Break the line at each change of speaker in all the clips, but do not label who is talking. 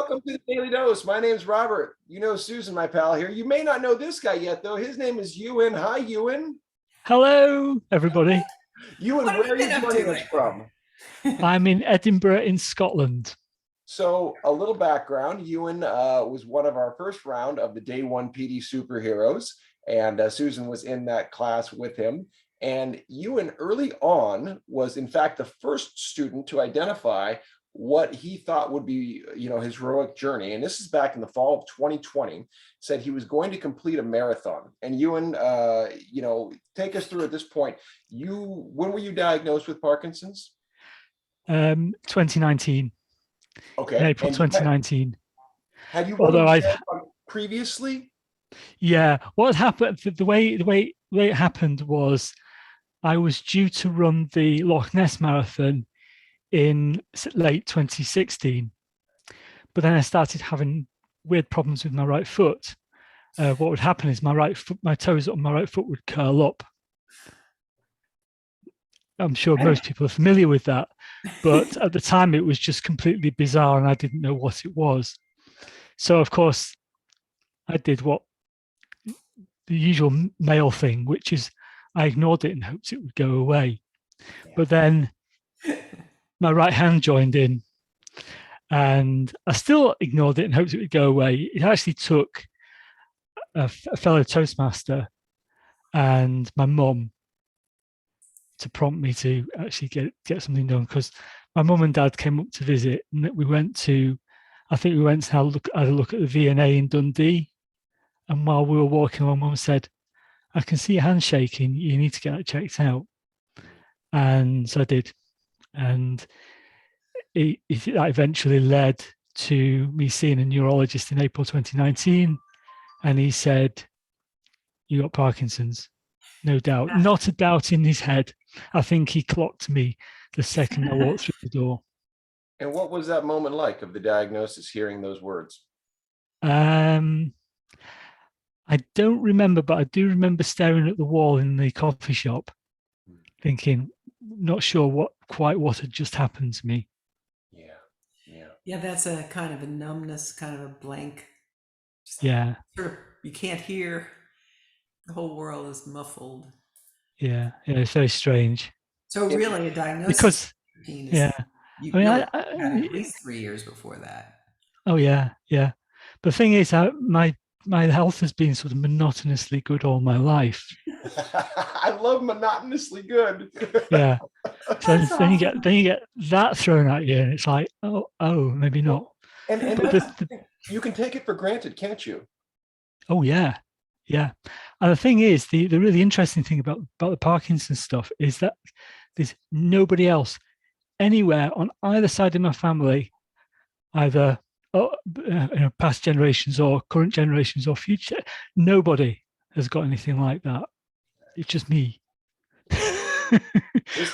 Welcome to the Daily Dose. My name's Robert. You know Susan, my pal here. You may not know this guy yet, though. His name is Euan. Hi, Euan.
Hello, everybody.
Euan, where are you joining us from?
I'm in Edinburgh in Scotland.
So a little background. Euan was one of our first round of the Day 1 PD Superheroes, and Susan was in that class with him. And Euan early on was, in fact, the first student to identify what he thought would be, his heroic journey. And this is back in the fall of 2020, said he was going to complete a marathon. And Euan, take us through at this point. When were you diagnosed with Parkinson's?
2019.
Okay.
In April 2019.
Had you run a marathon previously?
Yeah. What happened, the way it happened was I was due to run the Loch Ness Marathon in late 2016, but then I started having weird problems with my right foot. What would happen is my toes on my right foot would curl up. I'm sure most people are familiar with that, but at the time it was just completely bizarre and I didn't know what it was. So of course I did what the usual male thing, which is I ignored it and hoped it would go away. But then my right hand joined in and I still ignored it and hoped it would go away. It actually took a fellow Toastmaster and my mum to prompt me to actually get something done, because my mum and dad came up to visit and we went to have a look at the V&A in Dundee. And while we were walking along, Mum said, "I can see your hand shaking, you need to get that checked out." And so I did. And that eventually led to me seeing a neurologist in April 2019. And he said, "You got Parkinson's." No doubt. Not a doubt in his head. I think he clocked me the second I walked through the door.
And what was that moment like of the diagnosis, hearing those words?
I don't remember, but I do remember staring at the wall in the coffee shop, thinking, not sure quite what had just happened to me.
Yeah, that's a kind of a numbness, kind of a blank.
Yeah.
You can't hear. The whole world is muffled.
Yeah, it's very strange.
So really, a diagnosis you had at least 3 years before that.
Oh yeah. The thing is, my health has been sort of monotonously good all my life.
I love monotonously good.
Yeah. So then you get that thrown at you, and it's like, oh, maybe not.
And you can take it for granted, can't you?
Oh yeah. And the thing is, the really interesting thing about the Parkinson stuff is that there's nobody else anywhere on either side of my family, either past generations or current generations or future. Nobody has got anything like that. It's just me,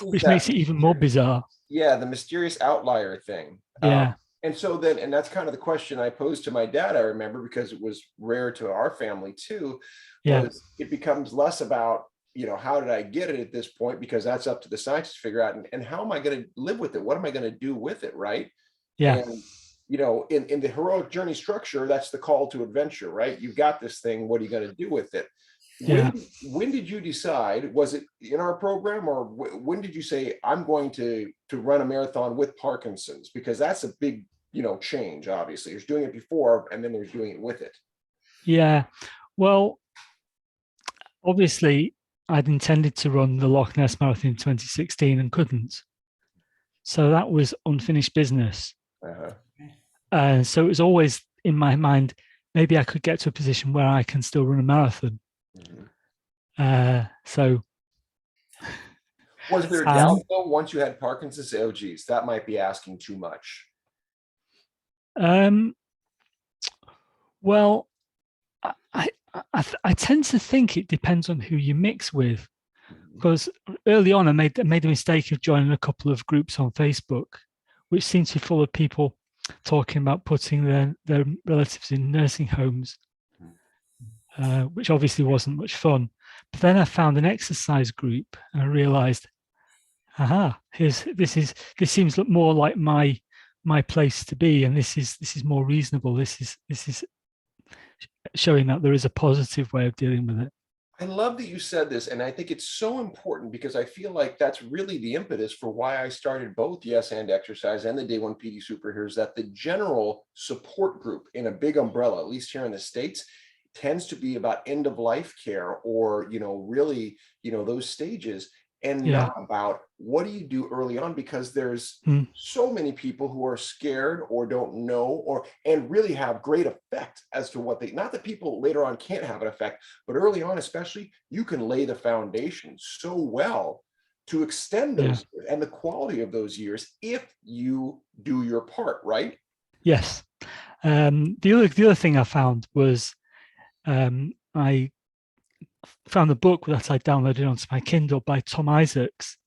which makes it even more bizarre.
Yeah, the mysterious outlier thing.
Yeah.
And so then, that's kind of the question I posed to my dad, I remember, because it was rare to our family too. Was it becomes less about, how did I get it at this point? Because that's up to the scientists to figure out, and how am I going to live with it? What am I going to do with it? Right.
Yeah.
And, in the heroic journey structure, that's the call to adventure, right? You've got this thing. What are you going to do with it?
Yeah.
When did you decide? Was it in our program, or when did you say, I'm going to run a marathon with Parkinson's? Because that's a big, change. Obviously, there's doing it before, and then there's doing it with it.
Yeah. Well, obviously, I'd intended to run the Loch Ness Marathon in 2016 and couldn't. So that was unfinished business. And so it was always in my mind, maybe I could get to a position where I can still run a marathon. So
was there a doubt though, once you had Parkinson's? Oh geez, that might be asking too much.
Well, I tend to think it depends on who you mix with, because early on I made the mistake of joining a couple of groups on Facebook, which seemed to be full of people talking about putting their relatives in nursing homes, which obviously wasn't much fun. But then I found an exercise group and I realized, this seems more like my my place to be, and this is more reasonable. This is showing that there is a positive way of dealing with it.
I love that you said this, and I think it's so important because I feel like that's really the impetus for why I started both Yes and Exercise and the Day One PD Superheroes, that the general support group in a big umbrella, at least here in the States, tends to be about end of life care or, really, those stages, and not about what do you do early on, because there's so many people who are scared or don't know and really have great effect as to what not that people later on can't have an effect, but early on especially, you can lay the foundation so well to extend those years and the quality of those years if you do your part, right?
Yes. The other thing I found was I found a book that I downloaded onto my Kindle by Tom Isaacs,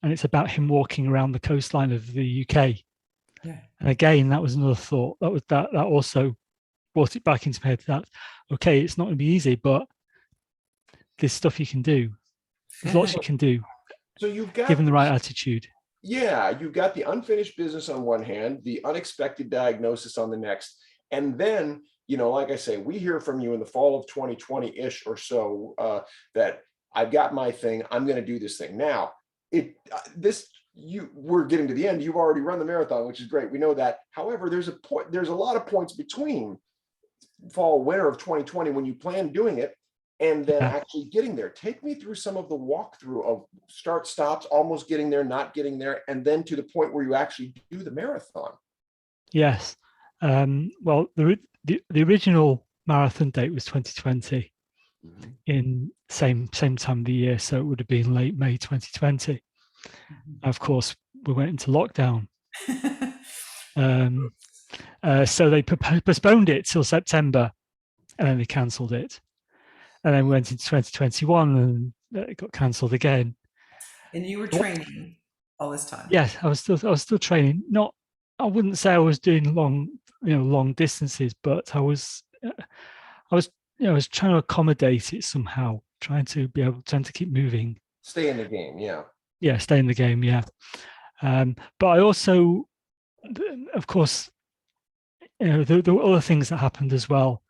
and it's about him walking around the coastline of the UK.
Yeah.
And again, that was another thought. That also brought it back into my head that, okay, it's not going to be easy, but there's stuff you can do. There's lots you can do.
So you've got,
given the right attitude.
Yeah, you've got the unfinished business on one hand, the unexpected diagnosis on the next, and then, like I say, we hear from you in the fall of 2020-ish or so that I've got my thing, I'm going to do this thing. Now, we're getting to the end. You've already run the marathon, which is great. We know that. However, there's a lot of points between fall, winter of 2020 when you plan doing it and then actually getting there. Take me through some of the walkthrough of start, stops, almost getting there, not getting there, and then to the point where you actually do the marathon.
Yes. Well, the original marathon date was 2020 in same time of the year, so it would have been late May 2020. Of course, we went into lockdown. So they postponed it till September, and then they cancelled it. And then we went into 2021, and it got cancelled again.
And you were training all this time?
Yes, I was still training. I wouldn't say I was doing long distances, but I was trying to accommodate it somehow, trying to keep moving.
Stay in the game, yeah.
Yeah, stay in the game, yeah. But I also, of course, there were other things that happened as well.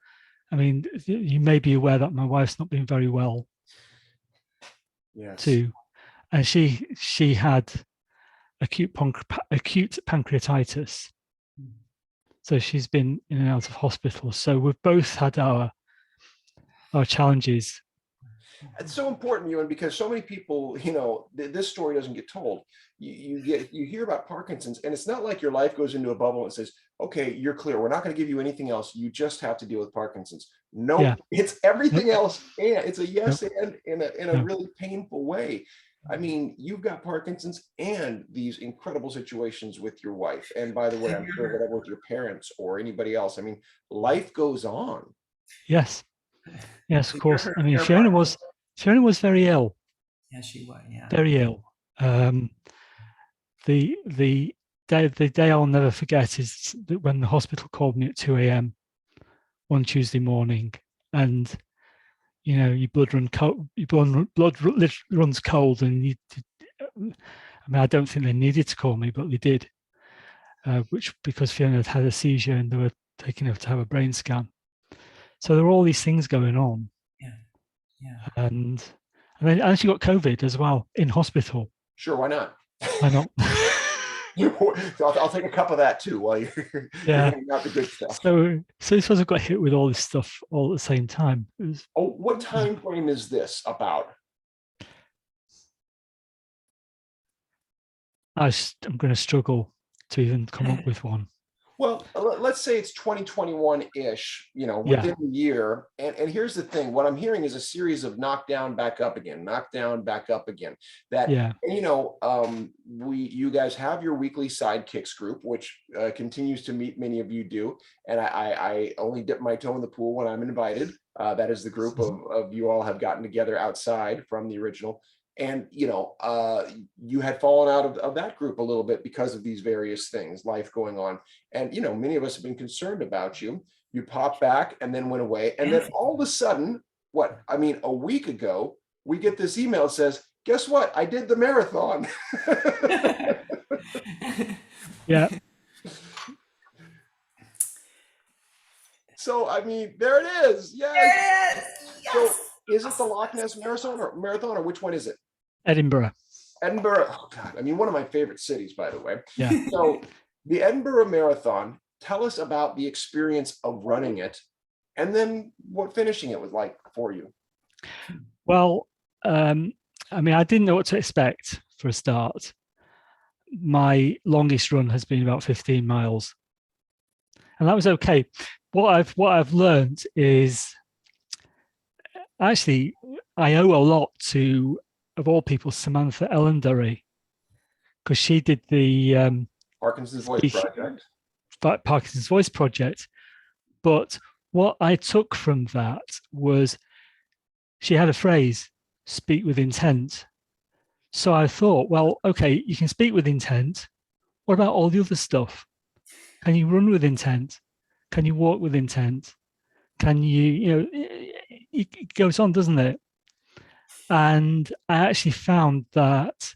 I mean, you may be aware that my wife's not been very well.
Yes.
Too, and she had acute pancreatitis. So she's been in and out of hospital. So we've both had our challenges.
It's so important, Euan, because so many people, this story doesn't get told. You hear about Parkinson's, and it's not like your life goes into a bubble and says, okay, you're clear. We're not going to give you anything else. You just have to deal with Parkinson's. No, it's everything else. And it's a yes and in a really painful way. I mean, you've got Parkinson's and these incredible situations with your wife. And by the way, I'm sure whatever with your parents or anybody else, I mean, life goes on.
Yes, of course. I mean, Fiona was very ill.
Yeah, she was, yeah.
Very ill. The day I'll never forget is that when the hospital called me at 2 a.m. one Tuesday morning, and your blood runs cold, and I don't think they needed to call me, but they did, which because Fiona had a seizure and they were taking her to have a brain scan. So there were all these things going on.
Yeah.
And then she got COVID as well in hospital.
Sure, why not?
Why not?
I'll take a cup of that too while you're getting out the good stuff.
So this was got hit with all this stuff all at the same time.
What time frame is this about?
I'm going to struggle to even come up with one.
Well, let's say it's 2021-ish, within the year. And here's the thing. What I'm hearing is a series of knockdown, back up again, knockdown, back up again. You guys have your weekly sidekicks group, which continues to meet. Many of you do. And I only dip my toe in the pool when I'm invited. That is the group of you all have gotten together outside from the original. And, you had fallen out of that group a little bit because of these various things, life going on. And, many of us have been concerned about you. You popped back and then went away. And then all of a sudden, a week ago, we get this email that says, guess what? I did the marathon.
Yeah.
So, I mean, there it is. Yes.
There it is. Yes.
So is it the Loch Ness Marathon, or which one is it?
Edinburgh.
Edinburgh. Oh God, I mean, one of my favorite cities, by the way.
Yeah.
So the Edinburgh Marathon, tell us about the experience of running it, and then what finishing it was like for you.
Well, I mean, I didn't know what to expect for a start. My longest run has been about 15 miles, and that was okay. What I've learned is actually I owe a lot to, of all people, Samantha Ellenderry, because she did the
Parkinson's Voice Project.
Parkinson's Voice Project. But what I took from that was she had a phrase, speak with intent. So I thought, well, okay, you can speak with intent. What about all the other stuff? Can you run with intent? Can you walk with intent? Can you, it goes on, doesn't it? And I actually found that,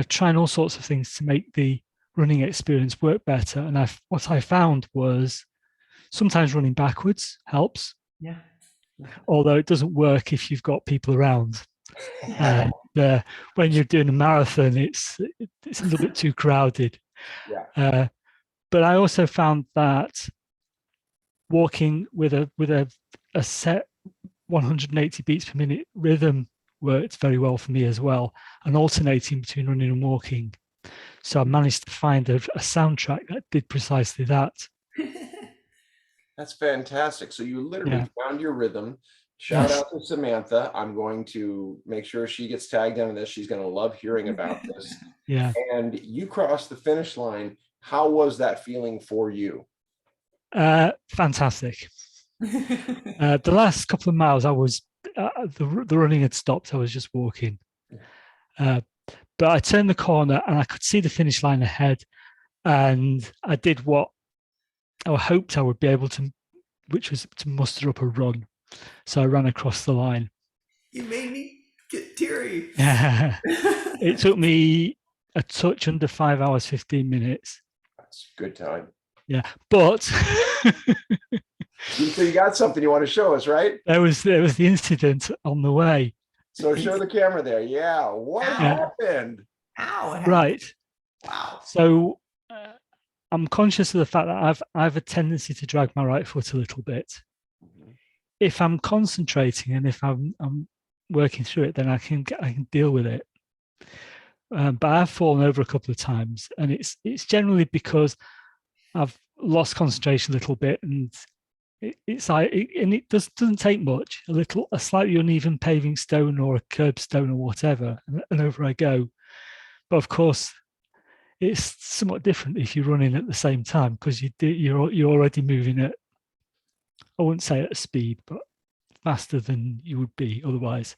trying all sorts of things to make the running experience work better. And what I found was sometimes running backwards helps.
Yeah.
Although it doesn't work if you've got people around. When you're doing a marathon, it's a little bit too crowded.
Yeah.
But I also found that walking with a set 180 beats per minute rhythm worked very well for me as well, and alternating between running and walking. So I managed to find a soundtrack that did precisely that.
That's fantastic. So you literally found your rhythm. Shout out to Samantha. I'm going to make sure she gets tagged into this. She's going to love hearing about this.
Yeah.
And you crossed the finish line. How was that feeling for you?
Fantastic. The last couple of miles, I was the running had stopped. I was just walking, but I turned the corner and I could see the finish line ahead, and I did what I hoped I would be able to, which was to muster up a run. So I ran across the line.
You made me get teary.
It took me a touch under 5 hours, 15 minutes.
That's a good time.
Yeah, but
so you got something you want to show us, right?
There was the incident on the way.
So show the camera there. Yeah, what happened?
Ow,
right.
Wow.
So I'm conscious of the fact that I have a tendency to drag my right foot a little bit. If I'm concentrating and if I'm working through it, then I can deal with it. But I've fallen over a couple of times, and it's generally because I've lost concentration a little bit, and it doesn't take much. A slightly uneven paving stone or a curb stone or whatever, and over I go. But of course, it's somewhat different if you're running at the same time, because you're already moving at, I wouldn't say at a speed, but faster than you would be otherwise.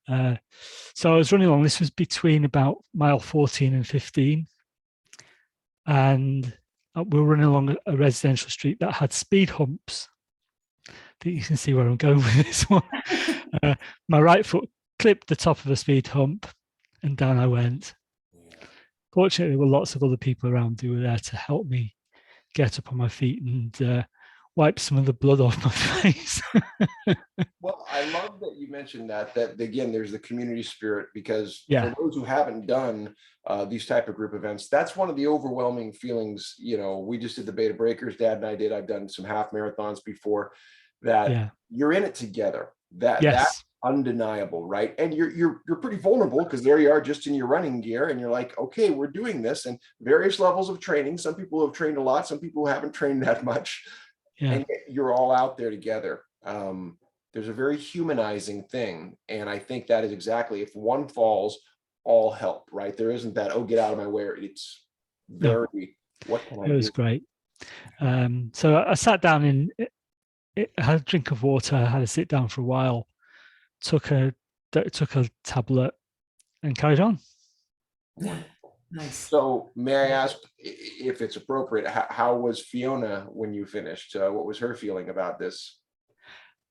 So I was running along. This was between about mile 14 and 15, and we were running along a residential street that had speed humps. I think you can see where I'm going with this one. My right foot clipped the top of a speed hump, and down I went. Fortunately, there were lots of other people around who were there to help me get up on my feet and wipe some of the blood off my face.
Well, I love that you mentioned that again, there's the community spirit, because
for
those who haven't done these type of group events, that's one of the overwhelming feelings. We just did the Beta Breakers, Dad and I did. I've done some half marathons before. That you're in it together. That's undeniable, right? And you're pretty vulnerable, because there you are just in your running gear, and you're like, okay, we're doing this, and various levels of training. Some people have trained a lot, some people haven't trained that much. And you're all out there together. There's a very humanizing thing, and I think that is exactly, if one falls, all help, right? There isn't that, oh, get out of my way. It's very, what can I do?
It was great. So I sat down I had a drink of water, I had to sit down for a while, took a tablet and carried on.
Yeah. Nice.
So may I ask, if it's appropriate, how was Fiona when you finished? What was her feeling about this?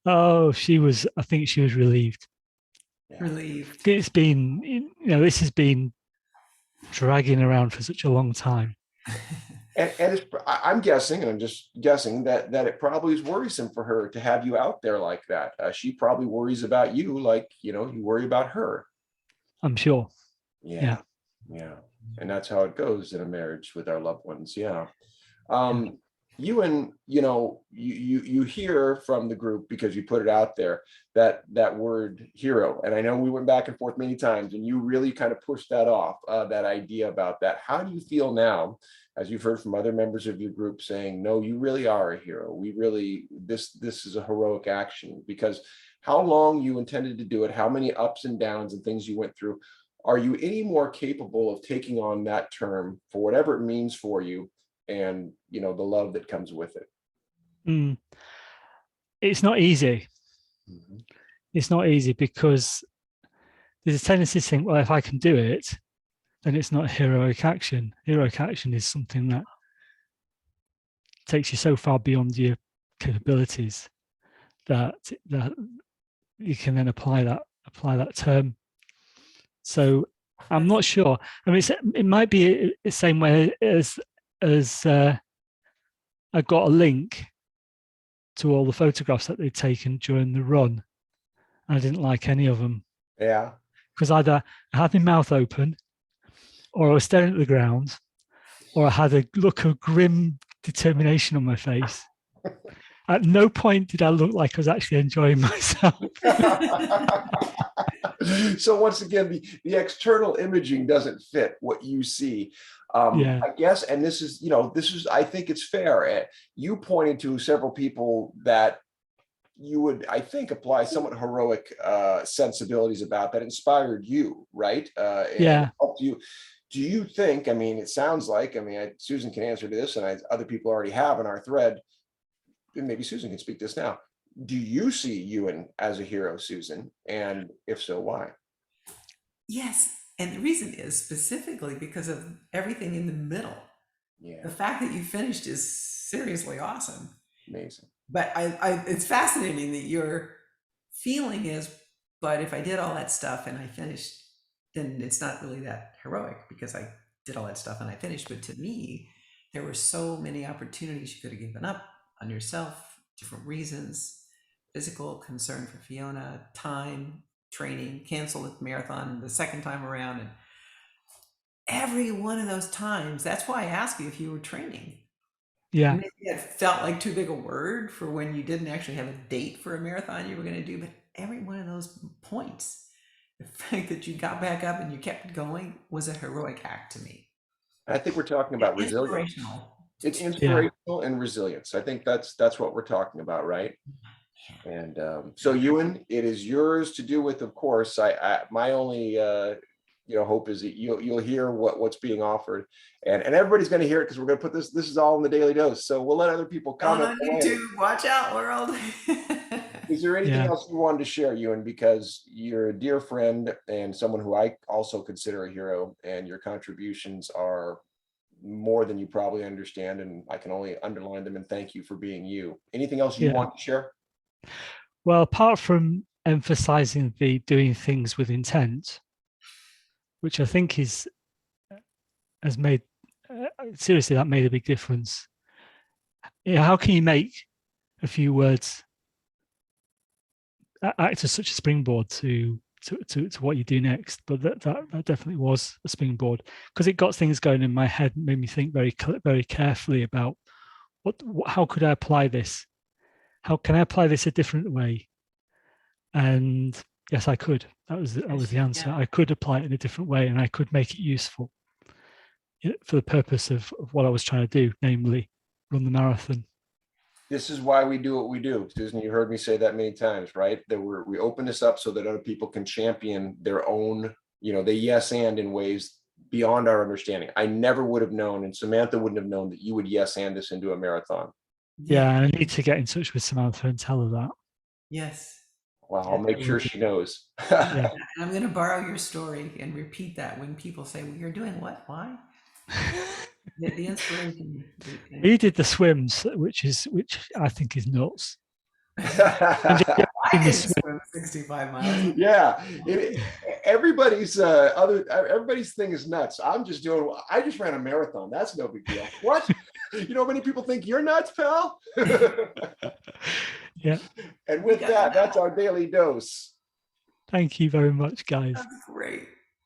Oh, I think she was relieved.
Relieved.
It's been, this has been dragging around for such a long time.
And I'm guessing, and I'm just guessing that it probably is worrisome for her to have you out there like that. She probably worries about you like, you worry about her.
I'm sure.
Yeah. Yeah. And that's how it goes in a marriage with our loved ones. Yeah. Um, Euan, you hear from the group because you put it out there, that word hero. And I know we went back and forth many times and you really kind of pushed that off, that idea about that. How do you feel now, as you've heard from other members of your group saying, no, you really are a hero. We really, this is a heroic action, because how long you intended to do it, how many ups and downs and things you went through. Are you any more capable of taking on that term for whatever it means for you, and the love that comes with it?
Mm. It's not easy.
Mhm.
It's not easy because there's a tendency to think, well, if I can do it, then it's not heroic action. Heroic action is something that takes you so far beyond your capabilities that you can then apply that term. So I'm not sure. I mean, it might be the same way as I got a link to all the photographs that they'd taken during the run. I didn't like any of them.
Yeah.
Because either I had my mouth open, or I was staring at the ground, or I had a look of grim determination on my face. At no point did I look like I was actually enjoying myself.
So once again, the external imaging doesn't fit what you see. I guess, and this is, I think it's fair. You pointed to several people that you would, I think, apply somewhat heroic sensibilities about, that inspired you, right? And helped you. Do you think, I mean, it sounds like, Susan can answer to this, and other people already have in our thread, and maybe Susan can speak this now. Do you see Euan as a hero, Susan? And if so, why?
Yes. And the reason is specifically because of everything in the middle.
Yeah.
The fact that you finished is seriously awesome.
Amazing.
But it's fascinating that your feeling is, but if I did all that stuff and I finished, then it's not really that heroic because I did all that stuff and I finished. But to me, there were so many opportunities you could have given up on yourself, different reasons, physical concern for Fiona, time, training, cancel the marathon the second time around. And every one of those times, that's why I asked you if you were training.
Yeah.
Maybe it felt like too big a word for when you didn't actually have a date for a marathon you were going to do, but every one of those points, the fact that you got back up and you kept going was a heroic act to me.
I think we're talking about resilience.
Inspirational.
It's inspirational and resilience. I think that's what we're talking about, right? And so Euan, it is yours to do with, of course. My only hope is that you'll hear what's being offered, and everybody's going to hear it, because we're going to put this is all in the Daily Dose, so we'll let other people comment
on YouTube. Watch out, world.
Is there anything else you wanted to share, Euan, because you're a dear friend and someone who I also consider a hero, and your contributions are more than you probably understand, and I can only underline them and thank you for being you. Anything else you want to share?
Well, apart from emphasizing the doing things with intent, which I think has made, seriously, that made a big difference. How can you make a few words act as such a springboard to what you do next? But that definitely was a springboard, because it got things going in my head and made me think very carefully about how could I apply this? How can I apply this a different way? And yes, I could. That was the answer. I could apply it in a different way, and I could make it useful for the purpose of what I was trying to do, namely run the marathon.
This is why we do what we do, Susan. You heard me say that many times, right? That we open this up so that other people can champion their own, they yes and in ways beyond our understanding. I never would have known, and Samantha wouldn't have known, that you would yes and this into a marathon.
Yeah, I need to get in touch with Samantha and tell her that.
Yes.
Well, I'll make sure she knows.
Yeah. I'm going to borrow your story and repeat that when people say, well, you're doing what? Why? The inspiration.
He did the swims, which I think is nuts. And
I can swim 65 miles.
Yeah, everybody's everybody's thing is nuts. I just ran a marathon. That's no big deal. What? You know how many people think you're nuts, pal?
Yeah.
And with that, that's our daily dose.
Thank you very much, guys.
That's great.